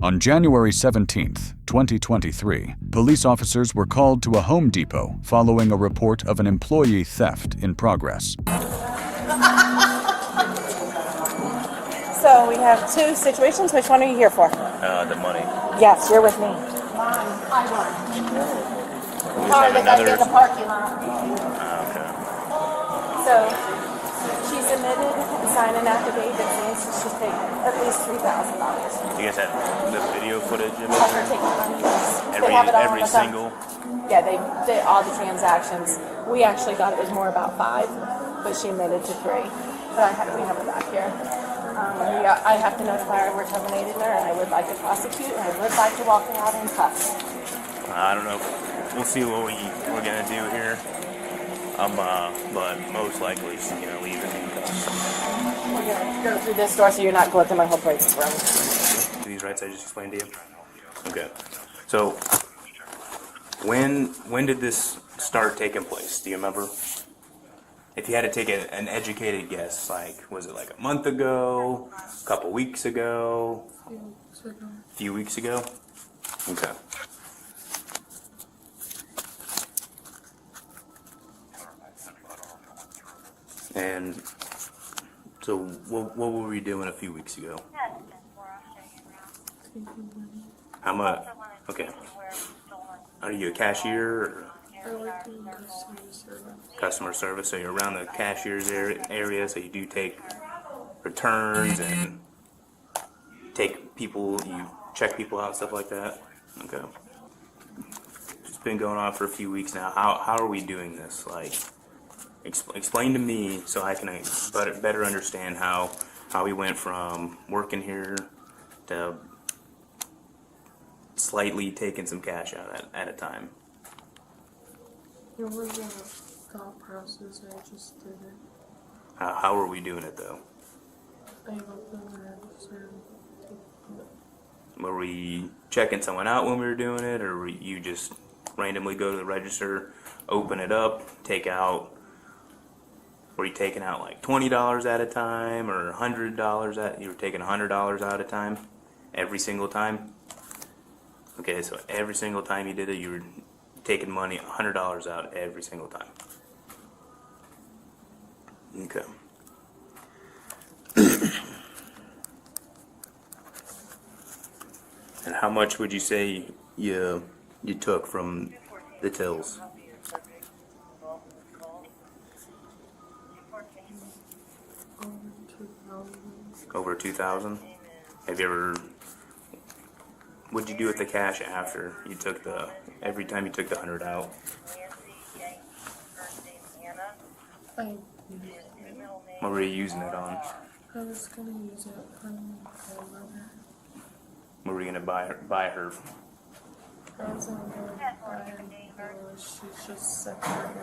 On January 17, 2023, police officers were called to a Home Depot following a report of an employee theft in progress. So we have two situations. Which one are you here for? The money. Yes, you're with me. Another. In the parking lot. Okay. So she submitted and signed an affidavit saying she should take at least $3,000. You guys had the video footage of Of her it? taking money. They have it all Every on the phone. single. Yeah, they did all the transactions. We actually thought it was more about 5, but she admitted to 3. But we have it back here. I have to notify her we're terminating her, and I would like to prosecute, and I would like to walk her out in cuffs. I don't know. We'll see what we're gonna do here. But most likely she's gonna leave in handcuffs. We're gonna go through this door so you're not going through my whole break room. These rights I just explained to you. Okay. So when did this start taking place? Do you remember? If you had to take an educated guess, like, was it like a month ago, a couple weeks ago? A few weeks ago? Okay. And so what were we doing a few weeks ago? How much? Okay. Are you a cashier or I work in customer service. customer service? So you're around the cashier's area, so you do take returns and take people, you check people out, stuff like that? Okay. It's been going on for a few weeks now. How are we doing this? Like, explain to me so I can better understand how we went from working here to slightly taking some cash out at a time. It was a thought process. I just did it. How are we doing it though? I opened the register. Were we checking someone out when we were doing it, or were you just randomly go to the register, open it up, take out? Were you taking out like $20 at a time, or $100 you were taking $100 out at a time, every single time? Okay, so every single time you did it, you were taking money, $100 out every single time. Okay. And how much would you say you took from the tills? Over 2,000? Have you ever? What'd you do with the cash after you took every time you took the 100 out? What were you using it on? I was gonna use it for my mother. What were you gonna buy her? I wasn't gonna buy her. She's just separate.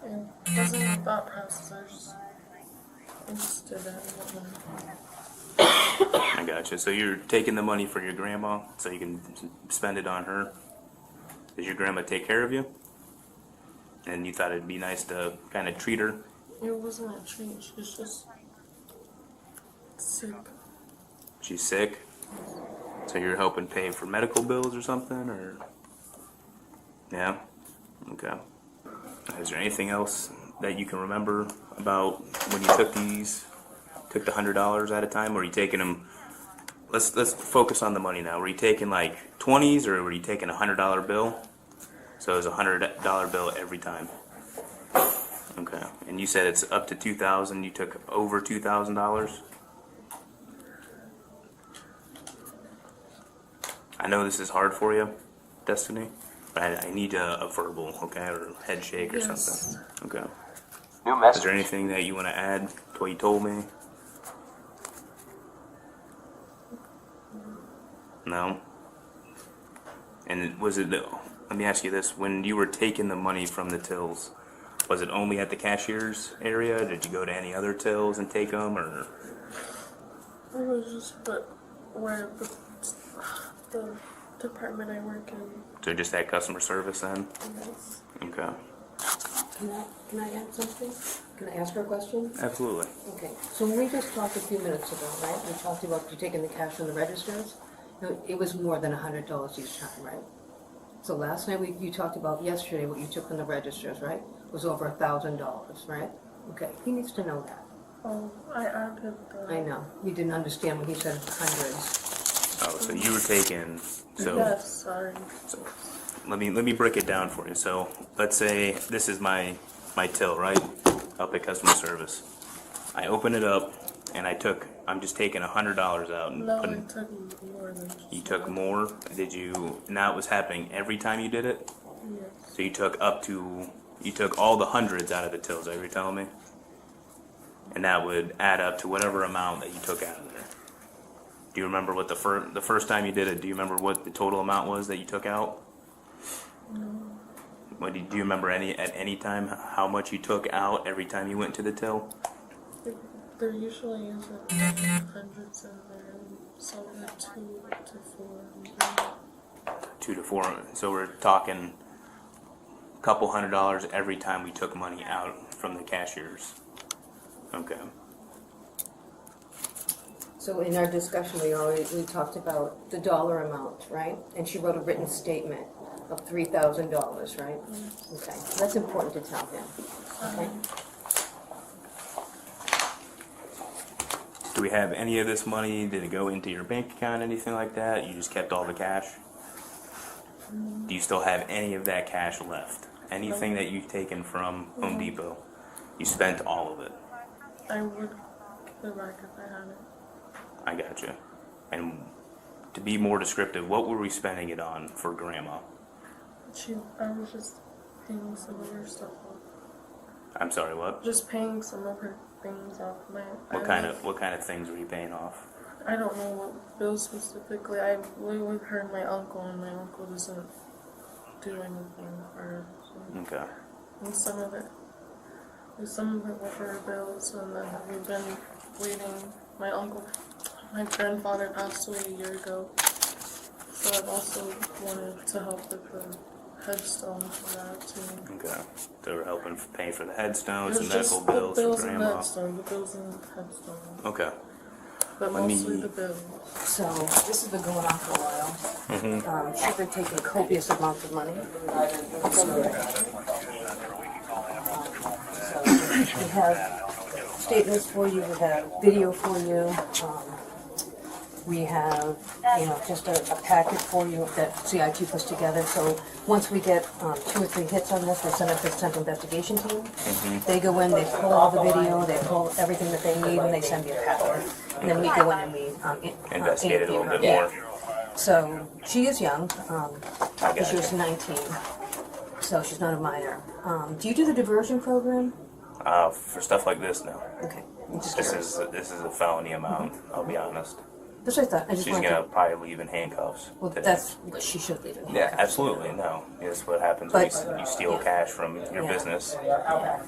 And it wasn't a thought process. I just did that. I gotcha. So you're taking the money for your grandma so you can spend it on her. Does your grandma take care of you? And you thought it'd be nice to kind of treat her? It wasn't a treat. She's just sick. She's sick? So you're helping pay for medical bills or something, or? Yeah? Okay. Is there anything else that you can remember about when you took the $100 at a time? Or were you taking them, let's focus on the money now. Were you taking like 20s, or were you taking a $100 bill? So it was a $100 bill every time. Okay. And you said it's up to 2,000. You took over $2,000? I know this is hard for you, Destiny, but I need a verbal, okay, or a head shake or something. Okay. New message. Is there anything that you want to add to what you told me? No? And was it, let me ask you this, when you were taking the money from the tills, was it only at the cashier's area? Did you go to any other tills and take them, or? It was just where the department I work in. So just that customer service then? Yes. Okay. Can I add something? Can I ask her a question? Absolutely. Okay, so when we just talked a few minutes ago, right? We talked about you taking the cash from the registers. No, it was more than $100 each time, right? So last night you talked about yesterday what you took from the registers, right? Was over $1,000, right? Okay, he needs to know that. Oh, I added the... I know. You didn't understand when he said hundreds. Oh, so you were taking, so. Yes, sorry. So let me break it down for you. So let's say this is my till, right? Up at customer service. I open it up and I'm just taking $100 out and No, I putting. took more than just You took that. more? Did you? Now it was happening every time you did it. Yes. So you took all the hundreds out of the tills. Are you telling me? And that would add up to whatever amount that you took out of there. Do you remember what the first time you did it? Do you remember what the total amount was that you took out? No. Do you remember at any time how much you took out every time you went to the till? There usually isn't hundreds in there, so we're 2 to 4. 2 to 4. So we're talking a couple $100 every time we took money out from the cashiers. Okay. So in our discussion, we talked about the dollar amount, right? And she wrote a written statement of $3,000, right? Okay, that's important to tell him, okay? Do we have any of this money? Did it go into your bank account, anything like that? You just kept all the cash? Do you still have any of that cash left? Anything that you've taken from Home Depot, you spent all of it? I would go back if I had it. I gotcha. And to be more descriptive, what were we spending it on for Grandma? I was just paying some of her stuff off. I'm sorry, what? Just paying some of her things off. What kind of things were you paying off? I don't know what bills specifically. I live with her and my uncle, and my uncle doesn't do anything for her. So. Okay. And some of it were for her bills, and then we've been waiting. My grandfather passed away a year ago, so I've also wanted to help with the headstone for that too. Okay. So we're helping pay for the headstones and It's just medical bills the for bills and Grandma. headstone, the bills and headstone, Okay. but Let me- mostly the bills. So this has been going on for a while. She's been taking copious amounts of money. So we have statements for you, we have video for you, we have, just a packet for you that CIT puts together. So once we get 2 or 3 hits on this, we send it to the Central Investigation Team. They go in, they pull all the video, they pull everything that they need, and they send me a packet. And then we go in and we Investigate it a little bit interview more. her. So she is young. She was 19, so she's not a minor. Do you do the diversion program? For stuff like this, no. Okay. I'm just This curious. is a felony amount. I'll be honest. That's what I thought. I just She's wanted gonna to. probably leave in handcuffs. Well, today. that's what she should leave in Yeah, handcuffs. absolutely. No, it's what happens when But- you steal cash from your Yeah. business.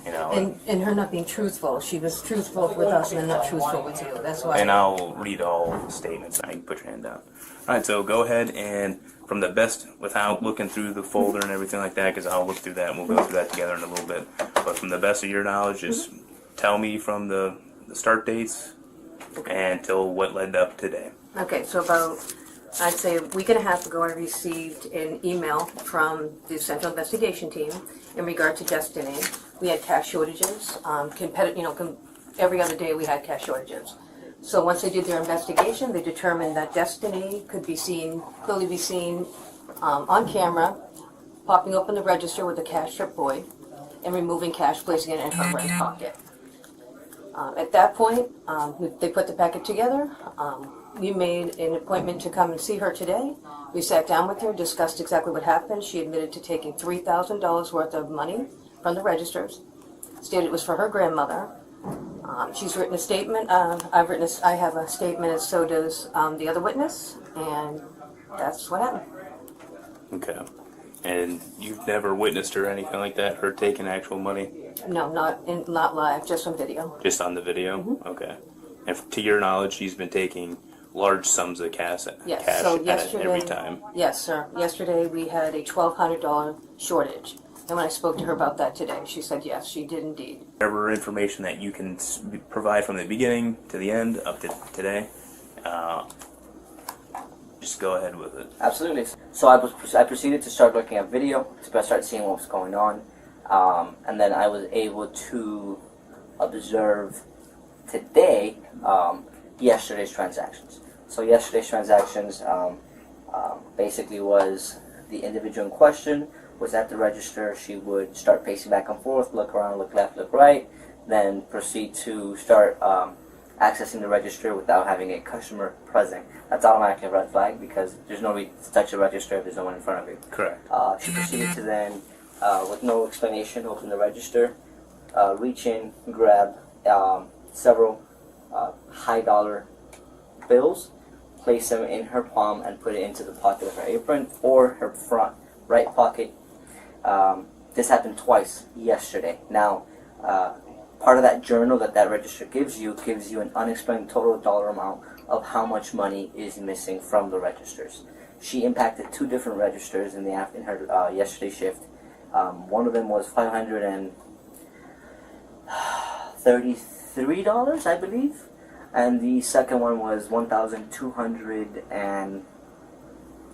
You know, And her not being truthful. She was truthful with us and then not truthful with you. That's why. and I'll read all the statements. I can put your hand down. All right, so go ahead and from the best, without looking through the folder and everything like that, because I'll look through that and we'll go through that together in a little bit. But from the best of your knowledge, just tell me from the start dates until what led up today. Okay, so about, I'd say a week and a half ago, I received an email from the Central Investigation Team in regard to Destiny. We had cash shortages. Every other day we had cash shortages. So once they did their investigation, they determined that Destiny could clearly be seen on camera, popping up in the register with a cash strip boy, and removing cash, placing it in her right pocket. At that point, they put the packet together. We made an appointment to come and see her today. We sat down with her, discussed exactly what happened. She admitted to taking $3,000 worth of money from the registers, stated it was for her grandmother. She's written a statement. I have a statement, and so does the other witness, and that's what happened. Okay. And you've never witnessed her or anything like that? Her taking actual money? No, not live, just on video. Just on the video? Okay. And to your knowledge, she's been taking large sums of cash Yes. So at yesterday, every time. Yes, sir. Yesterday we had a $1,200 shortage, and when I spoke to her about that today, she said yes, she did indeed. Whatever information that you can provide from the beginning to the end up to today, just go ahead with it. Absolutely. So I proceeded to start looking at video to start seeing what was going on, and then I was able to observe today yesterday's transactions. So yesterday's transactions basically was the individual in question was at the register. She would start pacing back and forth, look around, look left, look right, then proceed to start accessing the register without having a customer present. That's automatically a red flag because there's no reason to touch the register if there's no one in front of you. Correct. She proceeded to then, with no explanation, open the register, reach in, grab several high dollar bills, place them in her palm and put it into the pocket of her apron or her front right pocket. This happened twice yesterday. Now, part of that journal that register gives you an unexplained total dollar amount of how much money is missing from the registers. She impacted 2 different registers in her yesterday shift. One of them was $533, I believe, and the second one was $1,200 and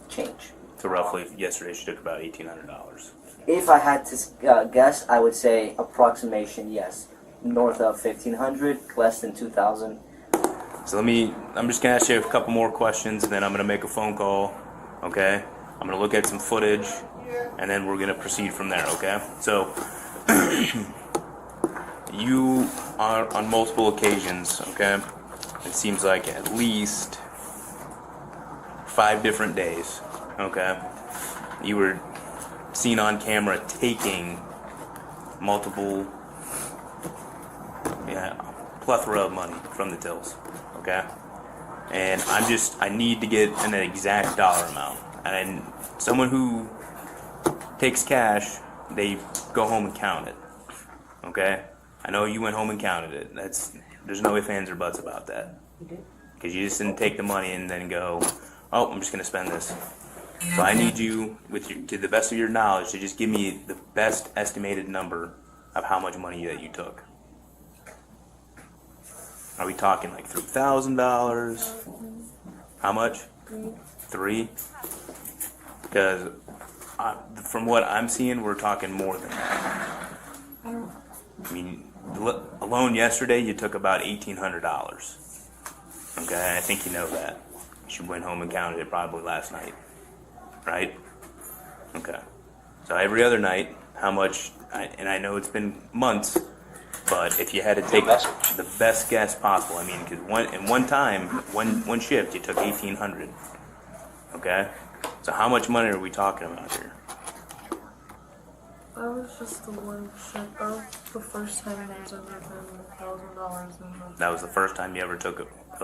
change. So roughly, yesterday she took about $1,800. If I had to guess, I would say approximation, yes, north of 1,500, less than 2,000. So I'm just gonna ask you a couple more questions, and then I'm gonna make a phone call. Okay? I'm gonna look at some footage, and then we're gonna proceed from there. Okay? So you are on multiple occasions. Okay? It seems like at least 5 different days. Okay? You were seen on camera taking multiple, plethora of money from the tills. Okay? And I need to get an exact dollar amount. And someone who takes cash, they go home and count it. Okay? I know you went home and counted it. There's no ifs, ands, or buts about that. Because you just didn't take the money and then go, oh, I'm just going to spend this. So I need you, to the best of your knowledge, to just give me the best estimated number of how much money that you took. Are we talking like $3,000? How much? 3? Because from what I'm seeing, we're talking more than that. I mean, alone yesterday, you took about $1,800. Okay, I think you know that. You went home and counted it probably last night. Right? Okay. So every other night, how much, and I know it's been months, but if you had to take the best guess possible, I mean, because one shift, you took $1,800. Okay? So how much money are we talking about here? That was just the one shift. That was the first time there's ever been $1,000 in the... That was the first time you ever took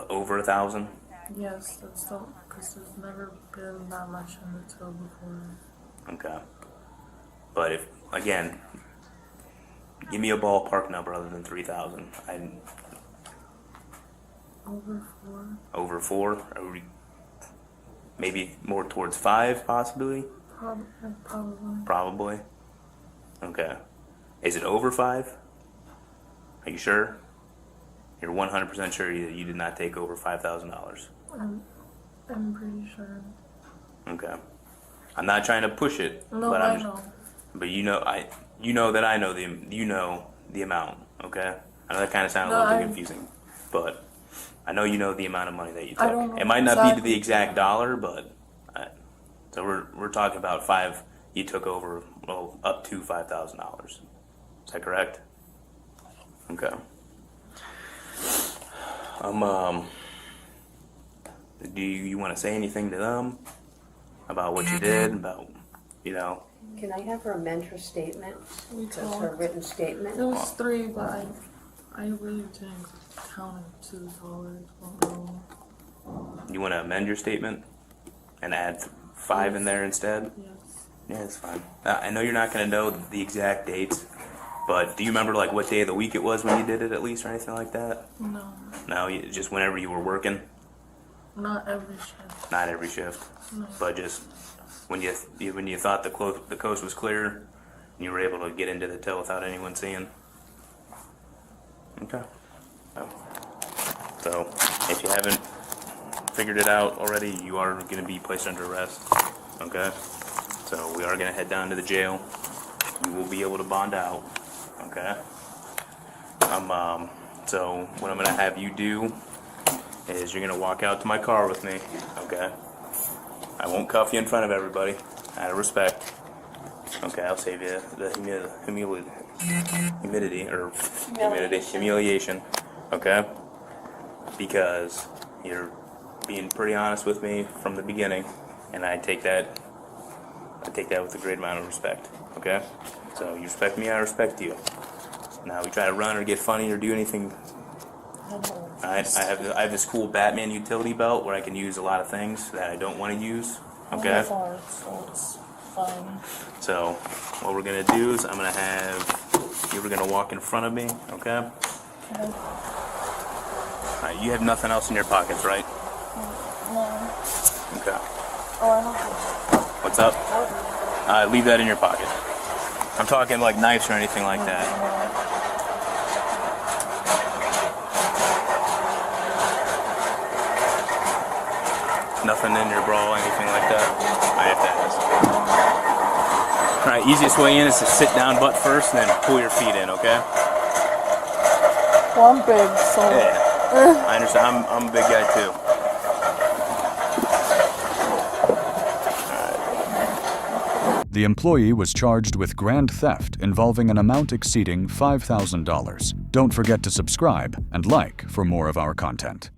over 1,000? Yes, that's the... because there's never been that much in the till before. Okay. But if, again, give me a ballpark number other than 3,000. Over 4. Over 4? Are we maybe more towards 5, possibly? Probably. Probably. Okay. Is it over 5? Are you sure? You're 100% sure that you did not take over $5,000? I'm pretty sure. Okay. I'm not trying to push it. No, but I know. But you know that I know the amount. Okay. I know that kind of sounds a little bit confusing, but I know you know the amount of money that you took. I don't know it might not be exactly to the exact dollar, but so we're talking about 5. You took over up to $5,000. Is that correct? Okay. Do you want to say anything to them about what you did? About Can I have her amend her statement? We That's her talked. written statement. It was 3, but I really didn't count it $2. You want to amend your statement and add 5 in there instead? Yes. Yeah, it's fine. I know you're not going to know the exact dates, but do you remember like what day of the week it was when you did it at least or anything like that? No. No, just whenever you were working? Not every shift. Not every shift, No. but just when you thought the coast was clear and you were able to get into the till without anyone seeing? Okay. So, if you haven't figured it out already, you are going to be placed under arrest. Okay? So we are going to head down to the jail. You will be able to bond out. Okay? So what I'm going to have you do is you're going to walk out to my car with me. Okay? I won't cuff you in front of everybody, out of respect. Okay, I'll save you the humiliation. Okay? Because you're being pretty honest with me from the beginning, and I take that with a great amount of respect. Okay? So you respect me, I respect you. Now we try to run or get funny or do anything. I have this cool Batman utility belt where I can use a lot of things that I don't want to use. Okay? So it's fine. So what we're gonna do is I'm gonna have you were gonna walk in front of me. Okay? Okay. Alright, you have nothing else in your pockets, right? No. Okay. Oh, I have What's up? Leave that in your pocket. I'm talking like knives or anything like that. Nothing in your bra, anything like that? I have to ask. Alright, easiest way in is to sit down butt first and then pull your feet in, okay? Well, I'm big, so. Yeah. I understand. I'm a big guy too. The employee was charged with grand theft involving an amount exceeding $5,000. Don't forget to subscribe and like for more of our content.